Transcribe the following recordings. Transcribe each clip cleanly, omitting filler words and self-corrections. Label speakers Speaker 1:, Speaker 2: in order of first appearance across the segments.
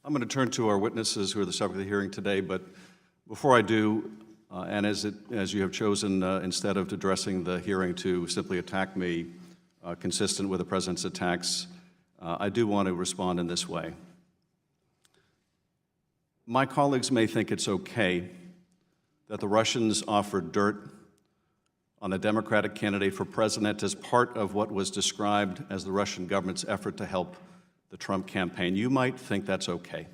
Speaker 1: I'm going to turn to our witnesses who are the subject of the hearing today, but before I do, and as you have chosen, instead of addressing the hearing to simply attack me, consistent with the President's attacks, I do want to respond in this way. My colleagues may think it's okay that the Russians offered dirt on the Democratic candidate for president as part of what was described as the Russian government's effort to help the Trump campaign. You might think that's okay.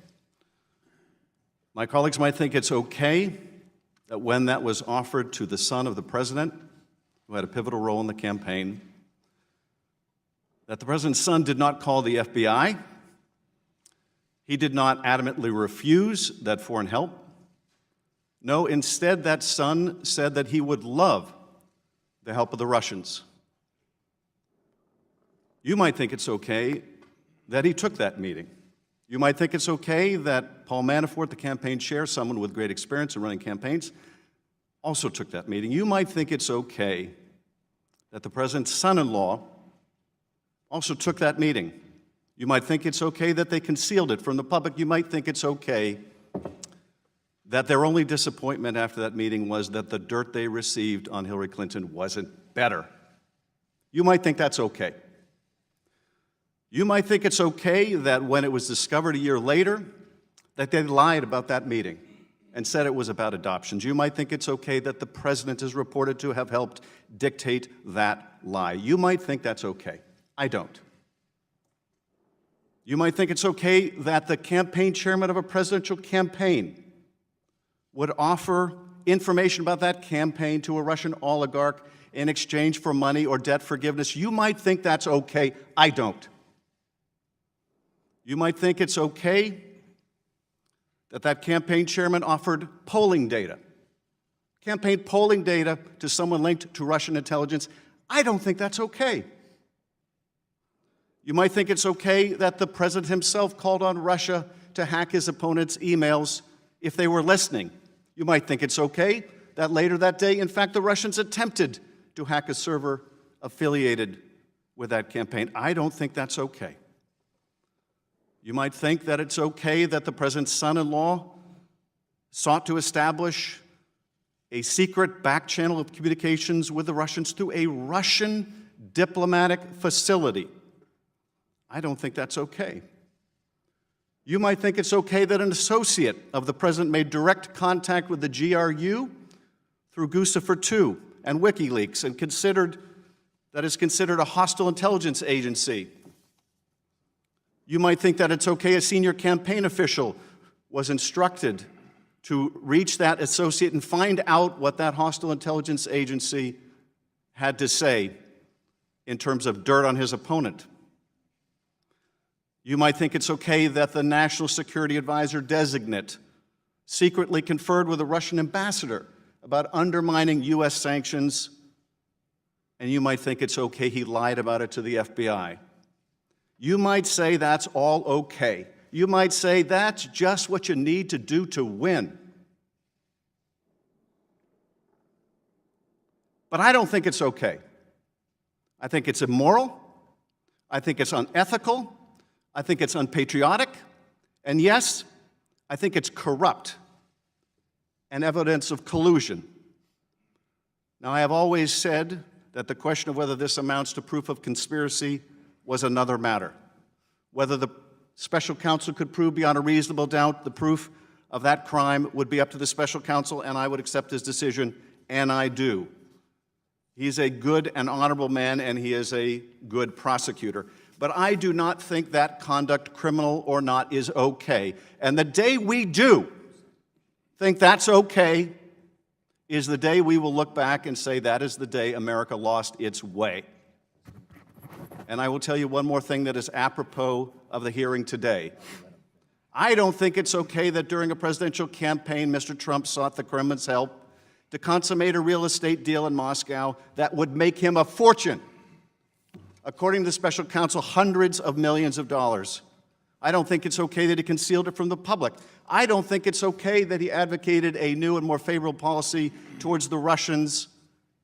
Speaker 1: My colleagues might think it's okay that when that was offered to the son of the president, who had a pivotal role in the campaign, that the president's son did not call the FBI. He did not adamantly refuse that foreign help. No, instead, that son said that he would love the help of the Russians. You might think it's okay that he took that meeting. You might think it's okay that Paul Manafort, the campaign chair, someone with great experience in running campaigns, also took that meeting. You might think it's okay that the president's son-in-law also took that meeting. You might think it's okay that they concealed it from the public. You might think it's okay that their only disappointment after that meeting was that the dirt they received on Hillary Clinton wasn't better. You might think that's okay. You might think it's okay that when it was discovered a year later that they lied about that meeting and said it was about adoptions. You might think it's okay that the president is reported to have helped dictate that lie. You might think that's okay. I don't. You might think it's okay that the campaign chairman of a presidential campaign would offer information about that campaign to a Russian oligarch in exchange for money or debt forgiveness. You might think that's okay. I don't. You might think it's okay that that campaign chairman offered polling data, campaign polling data to someone linked to Russian intelligence. I don't think that's okay. You might think it's okay that the president himself called on Russia to hack his opponent's emails if they were listening. You might think it's okay that later that day, in fact, the Russians attempted to hack a server affiliated with that campaign. I don't think that's okay. You might think that it's okay that the president's son-in-law sought to establish a secret back channel of communications with the Russians through a Russian diplomatic facility. I don't think that's okay. You might think it's okay that an associate of the president made direct contact with the GRU through Guccifer II and WikiLeaks and that is considered a hostile intelligence agency. You might think that it's okay a senior campaign official was instructed to reach that associate and find out what that hostile intelligence agency had to say in terms of dirt on his opponent. You might think it's okay that the National Security Advisor designate secretly conferred with a Russian ambassador about undermining U.S. sanctions, and you might think it's okay he lied about it to the FBI. You might say that's all okay. You might say that's just what you need to do to win. But I don't think it's okay. I think it's immoral. I think it's unethical. I think it's unpatriotic. And yes, I think it's corrupt and evidence of collusion. Now, I have always said that the question of whether this amounts to proof of conspiracy was another matter. Whether the special counsel could prove beyond a reasonable doubt the proof of that crime would be up to the special counsel, and I would accept his decision, and I do. He's a good and honorable man, and he is a good prosecutor. But I do not think that conduct, criminal or not, is okay. And the day we do think that's okay is the day we will look back and say that is the day America lost its way. And I will tell you one more thing that is apropos of the hearing today. I don't think it's okay that during a presidential campaign, Mr. Trump sought the Kremlin's help to consummate a real estate deal in Moscow that would make him a fortune. According to the special counsel, hundreds of millions of dollars. I don't think it's okay that he concealed it from the public. I don't think it's okay that he advocated a new and more favorable policy towards the Russians,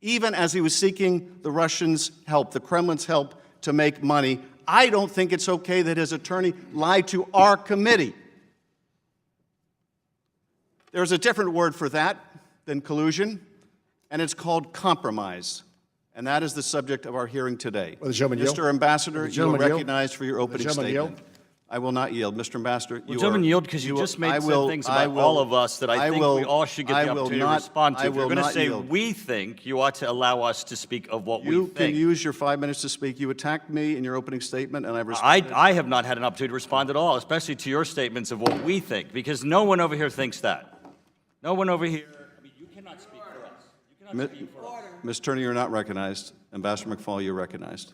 Speaker 1: even as he was seeking the Russians' help, the Kremlin's help, to make money. I don't think it's okay that his attorney lied to our committee There's a different word for that than collusion, and it's called compromise. And that is the subject of our hearing today.
Speaker 2: Will the gentleman yield?
Speaker 1: Mr. Ambassador, you are
Speaker 2: gentleman yield?
Speaker 1: recognized for your opening
Speaker 2: gentleman
Speaker 1: statement.
Speaker 2: yield?
Speaker 1: I will not yield. Mr. Ambassador,
Speaker 3: Well, gentlemen, yield because you just made some things about all of us that I think we all should get the opportunity to respond to. If you're going to say we think, you ought to allow us to speak of what we
Speaker 1: You
Speaker 3: think.
Speaker 1: can use your 5 minutes to speak. You attacked me in your opening statement, and I've responded.
Speaker 3: I have not had an opportunity to respond at all, especially to your statements of what we think, because no one over here thinks that. No one over here. I mean, you cannot speak for us. You cannot speak for us.
Speaker 1: Ms. Turner, you're not recognized. Ambassador McFaul, you're recognized.